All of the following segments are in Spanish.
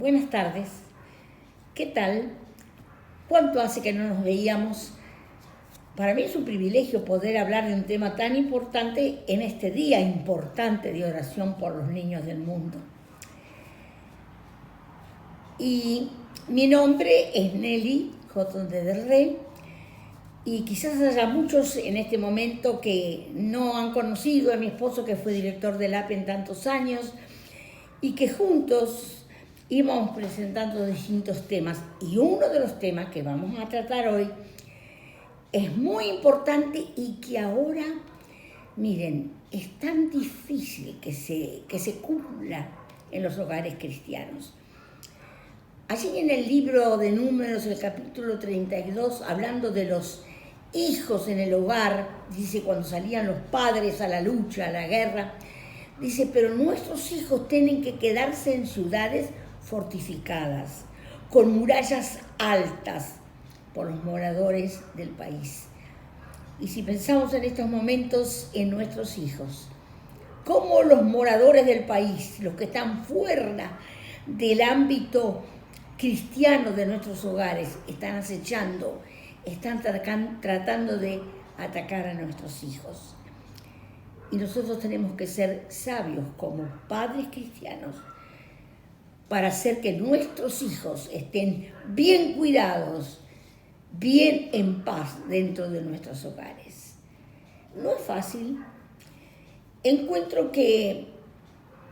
Buenas tardes, ¿qué tal? ¿Cuánto hace que no nos veíamos? Para mí es un privilegio poder hablar de un tema tan importante en este día importante de oración por los niños del mundo. Y mi nombre es Nelly Jotonde del Rey, y quizás haya muchos en este momento que no han conocido a mi esposo, que fue director del APE en tantos años, y que juntos íbamos presentando distintos temas. Y uno de los temas que vamos a tratar hoy es muy importante y que ahora, miren, es tan difícil que se cumpla en los hogares cristianos. Allí en el libro de Números, el capítulo 32, hablando de los hijos en el hogar, dice, cuando salían los padres a la lucha, a la guerra, dice, pero nuestros hijos tienen que quedarse en ciudades fortificadas, con murallas altas por los moradores del país. Y si pensamos en estos momentos en nuestros hijos, cómo los moradores del país, los que están fuera del ámbito cristiano de nuestros hogares, están acechando, están tratando de atacar a nuestros hijos. Y nosotros tenemos que ser sabios como padres cristianos para hacer que nuestros hijos estén bien cuidados, bien en paz dentro de nuestros hogares. No es fácil. Encuentro que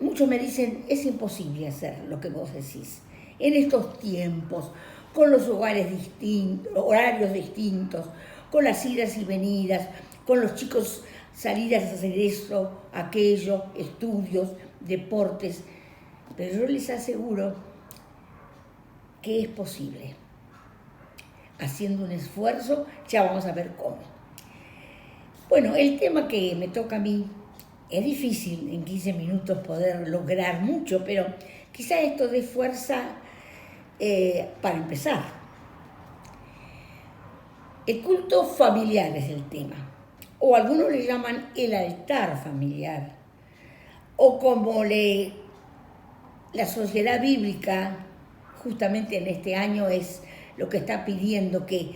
muchos me dicen, es imposible hacer lo que vos decís. En estos tiempos, con los hogares distintos, horarios distintos, con las idas y venidas, con los chicos salidas a hacer esto, aquello, estudios, deportes. Pero yo les aseguro que es posible. Haciendo un esfuerzo, ya vamos a ver cómo. Bueno, el tema que me toca a mí es difícil en 15 minutos poder lograr mucho, pero quizá esto dé fuerza para empezar. El culto familiar es el tema, o algunos le llaman el altar familiar, o como la sociedad bíblica justamente en este año es lo que está pidiendo, que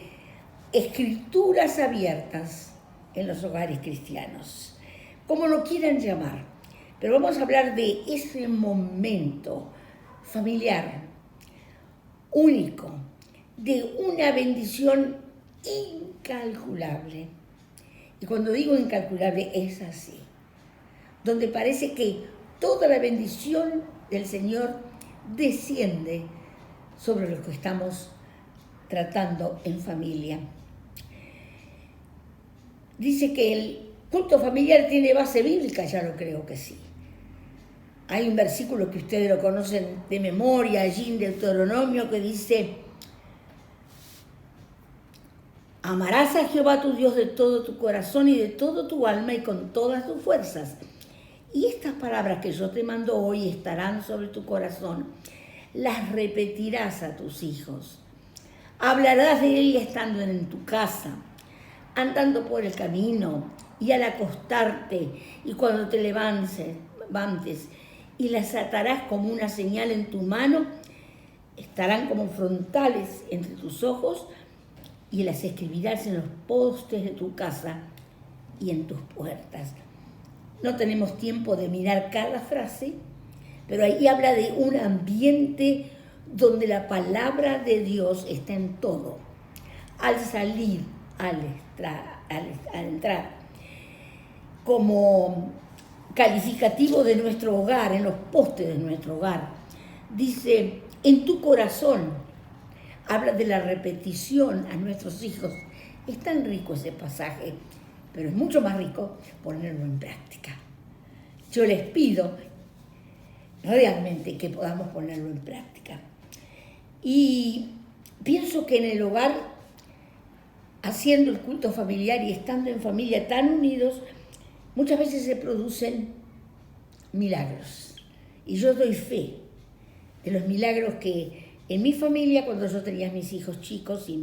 escrituras abiertas en los hogares cristianos, como lo quieran llamar. Pero vamos a hablar de ese momento familiar único, de una bendición incalculable. Y cuando digo incalculable es así, donde parece que toda la bendición del Señor desciende sobre lo que estamos tratando en familia. Dice que el culto familiar tiene base bíblica, ya lo creo que sí. Hay un versículo que ustedes lo conocen de memoria, allí en Deuteronomio, que dice, amarás a Jehová tu Dios de todo tu corazón y de todo tu alma y con todas tus fuerzas. Y estas palabras que yo te mando hoy estarán sobre tu corazón. Las repetirás a tus hijos. Hablarás de ella estando en tu casa, andando por el camino y al acostarte y cuando te levantes, y las atarás como una señal en tu mano, estarán como frontales entre tus ojos y las escribirás en los postes de tu casa y en tus puertas. No tenemos tiempo de mirar cada frase, pero ahí habla de un ambiente donde la palabra de Dios está en todo. Al salir, al entrar, como calificativo de nuestro hogar, en los postes de nuestro hogar. Dice, en tu corazón, habla de la repetición a nuestros hijos. Es tan rico ese pasaje, pero es mucho más rico ponerlo en práctica. Yo les pido realmente que podamos ponerlo en práctica. Y pienso que en el hogar, haciendo el culto familiar y estando en familia tan unidos, muchas veces se producen milagros. Y yo doy fe de los milagros que en mi familia, cuando yo tenía mis hijos chicos y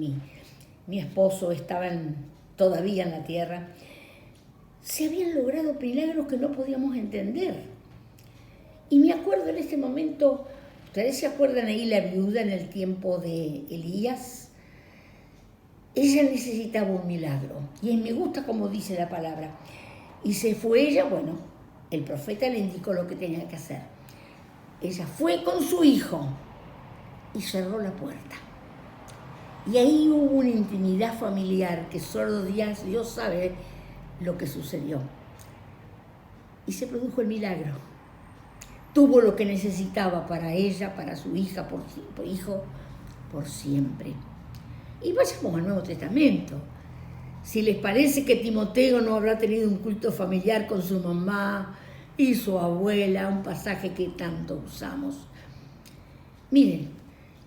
mi esposo estaban todavía en la tierra, se habían logrado milagros que no podíamos entender. Y me acuerdo en este momento ¿Ustedes se acuerdan ahí la viuda en el tiempo de Elías? Ella necesitaba un milagro. Y me gusta como dice la palabra. Y se fue ella, bueno, el profeta le indicó lo que tenía que hacer. Ella fue con su hijo y cerró la puerta. Y ahí hubo una intimidad familiar que solo Dios sabe lo que sucedió. Y se produjo el milagro. Tuvo lo que necesitaba para ella, para su hija, por hijo, por siempre. Y vayamos al Nuevo Testamento. Si les parece que Timoteo no habrá tenido un culto familiar con su mamá y su abuela, un pasaje que tanto usamos. Miren,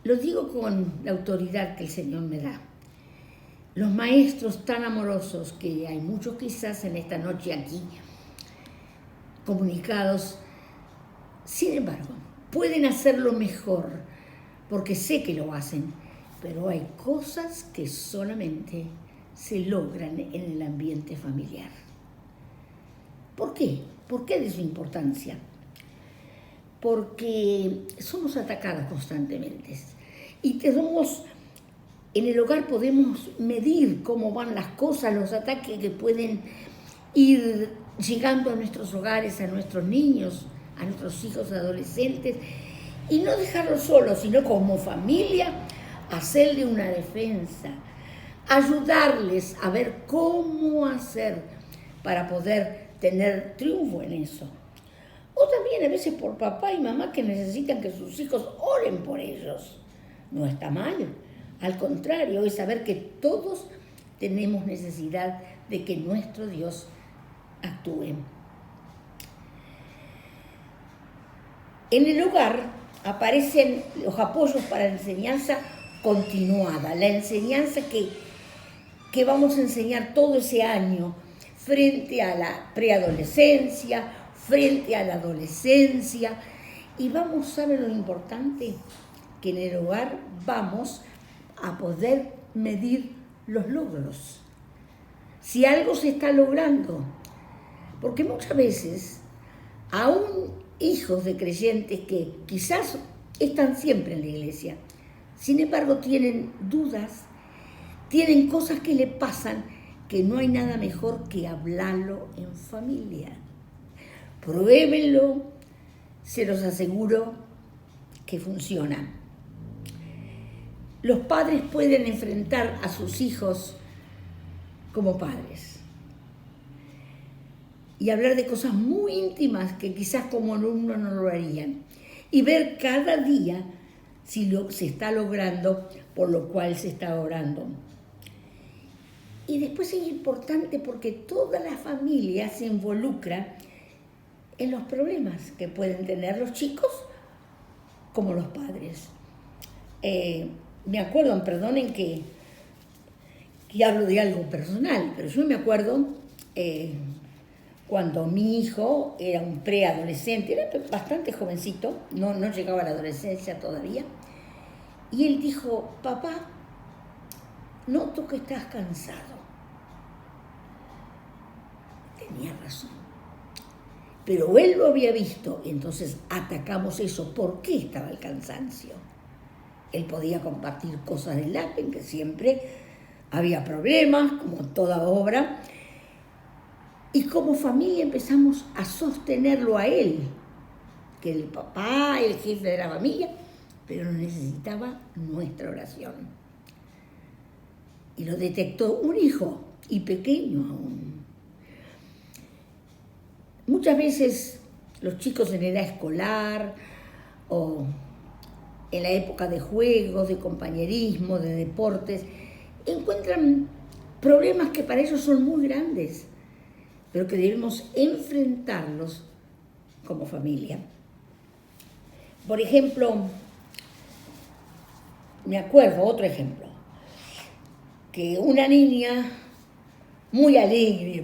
lo digo con la autoridad que el Señor me da. Los maestros tan amorosos, que hay muchos quizás en esta noche aquí, comunicados, sin embargo, pueden hacerlo mejor, porque sé que lo hacen, pero hay cosas que solamente se logran en el ambiente familiar. ¿Por qué? ¿Por qué de su importancia? Porque somos atacadas constantemente. Y en el hogar podemos medir cómo van las cosas, los ataques que pueden ir llegando a nuestros hogares, a nuestros niños, a nuestros hijos adolescentes, y no dejarlos solos, sino como familia, hacerle una defensa, ayudarles a ver cómo hacer para poder tener triunfo en eso. O también a veces por papá y mamá que necesitan que sus hijos oren por ellos. No está mal, al contrario, es saber que todos tenemos necesidad de que nuestro Dios actúe. En el hogar aparecen los apoyos para la enseñanza continuada, la enseñanza que vamos a enseñar todo ese año frente a la preadolescencia, frente a la adolescencia. Y ¿saben lo importante? Que en el hogar vamos a poder medir los logros. Si algo se está logrando. Porque muchas veces, aún hijos de creyentes que quizás están siempre en la iglesia, sin embargo tienen dudas, tienen cosas que le pasan, que no hay nada mejor que hablarlo en familia. Pruébenlo, se los aseguro que funciona. Los padres pueden enfrentar a sus hijos como padres y hablar de cosas muy íntimas que quizás como alumnos no lo harían, y ver cada día si se está logrando por lo cual se está orando. Y después es importante porque toda la familia se involucra en los problemas que pueden tener los chicos como los padres. Me acuerdo, perdonen que hablo de algo personal, pero yo me acuerdo cuando mi hijo era un preadolescente, era bastante jovencito, no llegaba a la adolescencia todavía, y él dijo: papá, noto que estás cansado. Tenía razón. Pero él lo había visto, y entonces atacamos eso. ¿Por qué estaba el cansancio? Él podía compartir cosas del LAPEN, que siempre había problemas, como en toda obra. Y como familia empezamos a sostenerlo a él, que el papá, el jefe de la familia, pero necesitaba nuestra oración. Y lo detectó un hijo, y pequeño aún. Muchas veces los chicos en edad escolar o en la época de juegos, de compañerismo, de deportes, encuentran problemas que para ellos son muy grandes, pero que debemos enfrentarlos como familia. Por ejemplo, me acuerdo, otro ejemplo, que una niña muy alegre,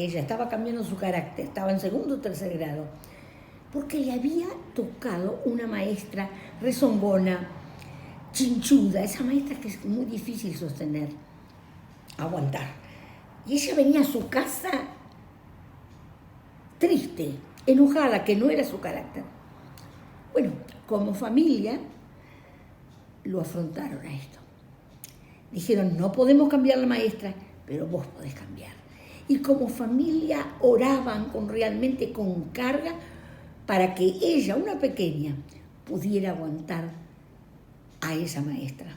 ella estaba cambiando su carácter, estaba en segundo o tercer grado, porque le había tocado una maestra rezongona, chinchuda, esa maestra que es muy difícil sostener, aguantar. Y ella venía a su casa triste, enojada, que no era su carácter. Bueno, como familia, lo afrontaron a esto. Dijeron, no podemos cambiar la maestra, pero vos podés cambiar. Y como familia oraban realmente con carga para que ella, una pequeña, pudiera aguantar a esa maestra.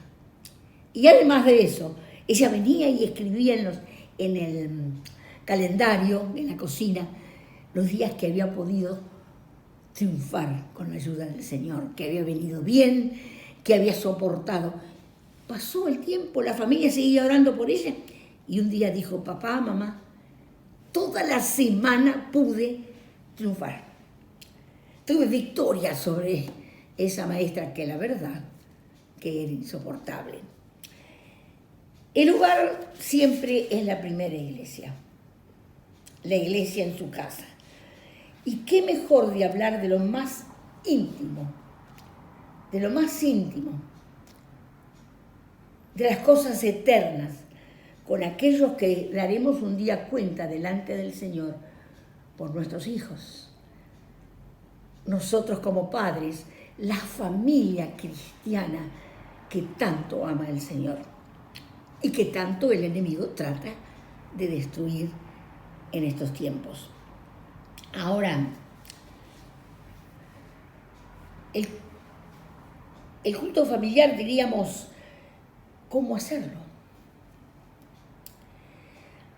Y además de eso, ella venía y escribía en el calendario, en la cocina, los días que había podido triunfar con la ayuda del Señor, que había venido bien, que había soportado. Pasó el tiempo, la familia seguía orando por ella y un día dijo, papá, mamá, toda la semana pude triunfar. Tuve victoria sobre esa maestra que la verdad que era insoportable. El hogar siempre es la primera iglesia, la iglesia en su casa. Y qué mejor de hablar de lo más íntimo, de las cosas eternas, con aquellos que daremos un día cuenta delante del Señor por nuestros hijos. Nosotros como padres, la familia cristiana que tanto ama el Señor y que tanto el enemigo trata de destruir en estos tiempos. Ahora, el culto familiar, diríamos, ¿cómo hacerlo?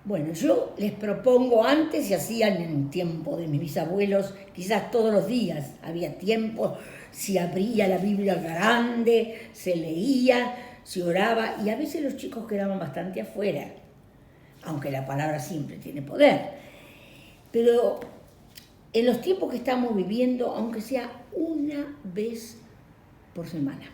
Bueno, yo les propongo, antes se hacían en tiempo de mis bisabuelos, quizás todos los días había tiempo, se abría la Biblia grande, se leía, se oraba, y a veces los chicos quedaban bastante afuera, aunque la palabra siempre tiene poder. Pero en los tiempos que estamos viviendo, aunque sea una vez por semana,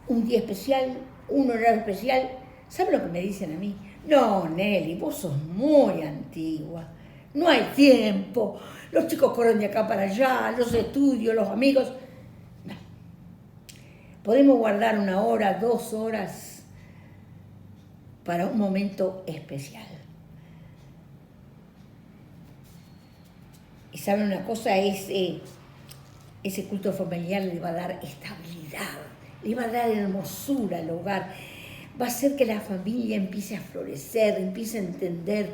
un día especial, un horario especial. ¿Sabe lo que me dicen a mí? No, Nelly, vos sos muy antigua, no hay tiempo, los chicos corren de acá para allá, los estudios, los amigos. No. Podemos guardar 1 hora, 2 horas para un momento especial. Y saben una cosa, ese culto familiar le va a dar estabilidad, le va a dar hermosura al hogar, va a hacer que la familia empiece a florecer, empiece a entender.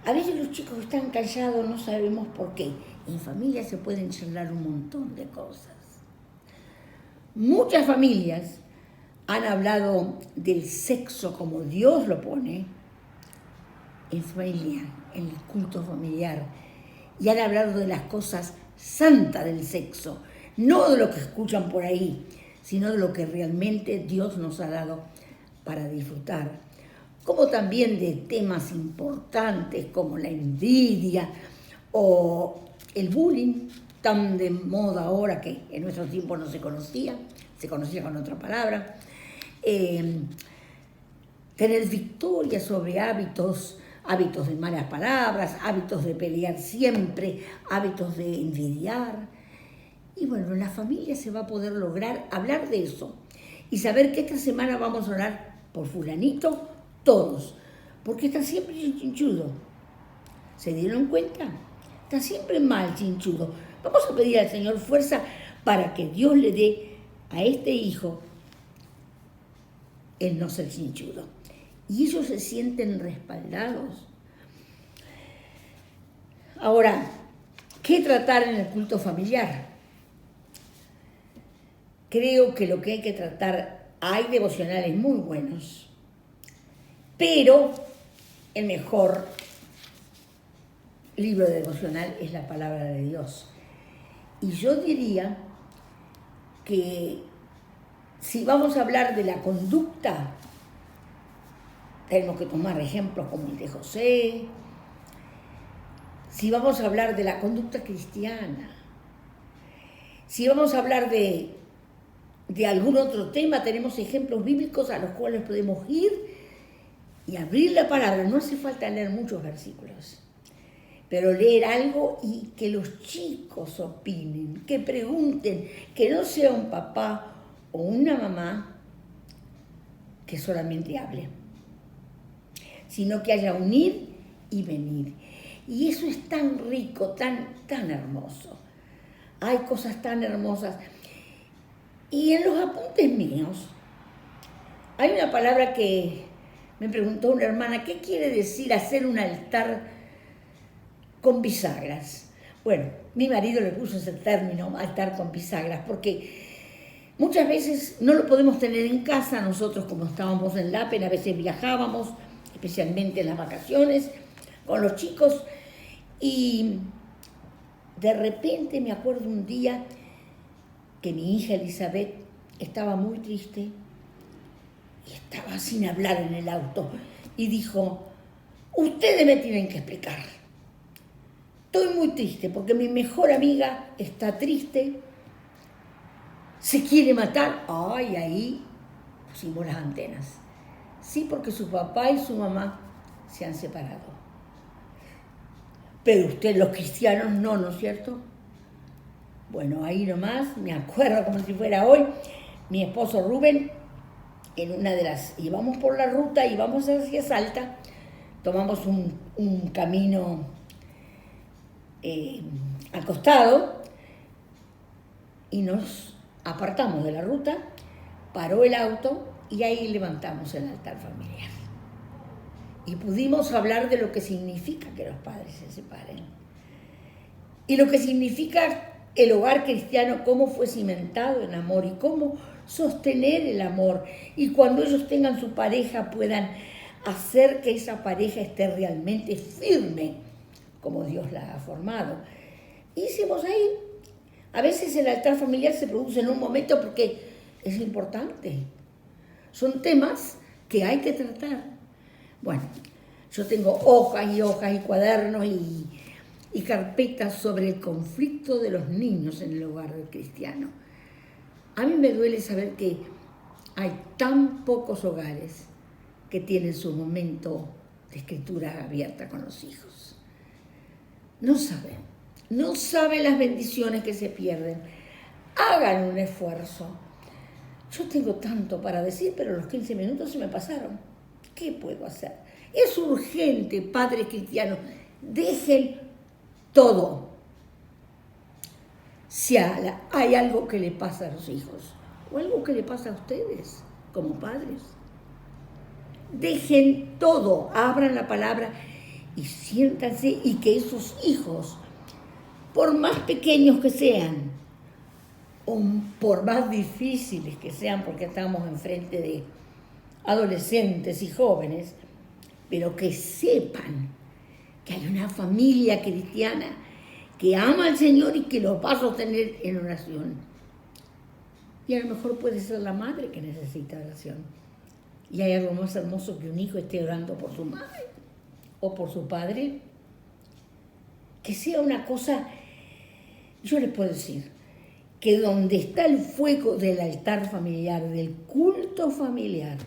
A veces los chicos están callados, no sabemos por qué. En familia se pueden charlar un montón de cosas. Muchas familias han hablado del sexo como Dios lo pone en familia, en el culto familiar. Y han hablado de las cosas santas del sexo, no de lo que escuchan por ahí, sino de lo que realmente Dios nos ha dado para disfrutar. Como también de temas importantes como la envidia o el bullying, tan de moda ahora que en nuestro tiempo no se conocía con otra palabra. Tener victoria sobre hábitos de malas palabras, hábitos de pelear siempre, hábitos de envidiar. Y bueno, en la familia se va a poder lograr hablar de eso y saber que esta semana vamos a orar por fulanito, todos, porque está siempre chinchudo. ¿Se dieron cuenta? Está siempre mal chinchudo. Vamos a pedir al Señor fuerza para que Dios le dé a este hijo el no ser chinchudo. Y ellos se sienten respaldados. Ahora, ¿qué tratar en el culto familiar? Creo que lo que hay que tratar, hay devocionales muy buenos, pero el mejor libro devocional es la palabra de Dios. Y yo diría que si vamos a hablar de la conducta, tenemos que tomar ejemplos como el de José. Si vamos a hablar de la conducta cristiana, si vamos a hablar de algún otro tema, tenemos ejemplos bíblicos a los cuales podemos ir y abrir la palabra. No hace falta leer muchos versículos, pero leer algo y que los chicos opinen, que pregunten, que no sea un papá o una mamá que solamente hable, sino que haya un ir y venir. Y eso es tan rico, tan hermoso. hay cosas tan hermosas. Y en los apuntes míos, hay una palabra que me preguntó una hermana, ¿qué quiere decir hacer un altar con bisagras? Bueno, mi marido le puso ese término, altar con bisagras, porque muchas veces no lo podemos tener en casa. Nosotros, como estábamos en Lapen, a veces viajábamos, especialmente en las vacaciones, con los chicos, y de repente me acuerdo un día que mi hija Elizabeth estaba muy triste y estaba sin hablar en el auto y dijo, ustedes me tienen que explicar. Estoy muy triste porque mi mejor amiga está triste, se quiere matar. Ay, ahí pusimos las antenas. Sí, porque su papá y su mamá se han separado. Pero ustedes, los cristianos, no, ¿no es cierto? Bueno, ahí nomás, me acuerdo como si fuera hoy, mi esposo Rubén, en una de las, íbamos por la ruta, íbamos hacia Salta, tomamos un camino al costado y nos apartamos de la ruta, paró el auto y ahí levantamos el altar familiar. Y pudimos hablar de lo que significa que los padres se separen. Y lo que significa el hogar cristiano, cómo fue cimentado en amor y cómo sostener el amor. Y cuando ellos tengan su pareja puedan hacer que esa pareja esté realmente firme, como Dios la ha formado. Hicimos ahí. A veces el altar familiar se produce en un momento porque es importante. Son temas que hay que tratar. Bueno, yo tengo hojas y hojas y cuadernos y carpetas sobre el conflicto de los niños en el hogar del cristiano. A mí me duele saber que hay tan pocos hogares que tienen su momento de escritura abierta con los hijos. No saben las bendiciones que se pierden. Hagan un esfuerzo. Yo tengo tanto para decir, pero los 15 minutos se me pasaron. ¿Qué puedo hacer? Es urgente, padres cristianos, dejen todo. Si hay algo que le pasa a los hijos, o algo que le pasa a ustedes como padres, dejen todo, abran la palabra y siéntanse, y que esos hijos, por más pequeños que sean, o por más difíciles que sean, porque estamos enfrente de adolescentes y jóvenes, pero que sepan que hay una familia cristiana que ama al Señor y que los va a sostener en oración. Y a lo mejor puede ser la madre que necesita oración. Y hay algo más hermoso que un hijo esté orando por su madre o por su padre. Que sea una cosa, yo les puedo decir, que donde está el fuego del altar familiar, del culto familiar,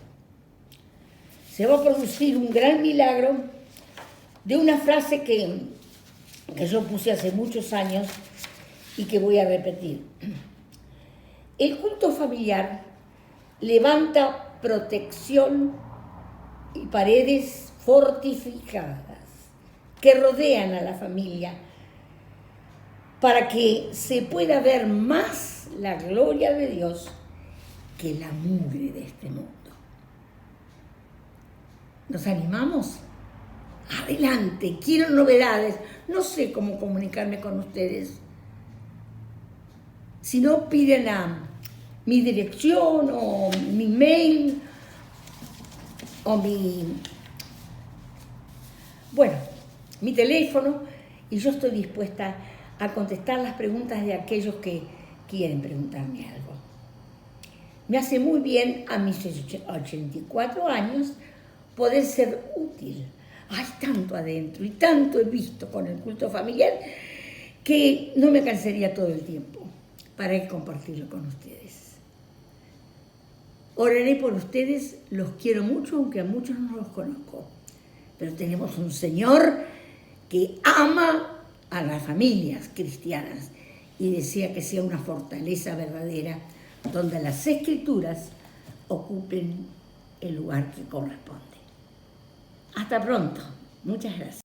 se va a producir un gran milagro de una frase que yo puse hace muchos años y que voy a repetir. El culto familiar levanta protección y paredes fortificadas que rodean a la familia para que se pueda ver más la gloria de Dios que la mugre de este mundo. ¿Nos animamos? Adelante, quiero novedades. No sé cómo comunicarme con ustedes. Si no, piden a mi dirección o mi mail o mi teléfono, y yo estoy dispuesta a contestar las preguntas de aquellos que quieren preguntarme algo. Me hace muy bien a mis 84 años poder ser útil. Hay tanto adentro y tanto he visto con el culto familiar que no me cansaría todo el tiempo para compartirlo con ustedes. Oraré por ustedes, los quiero mucho, aunque a muchos no los conozco. Pero tenemos un Señor que ama a las familias cristianas y desea que sea una fortaleza verdadera donde las Escrituras ocupen el lugar que corresponde. Hasta pronto. Muchas gracias.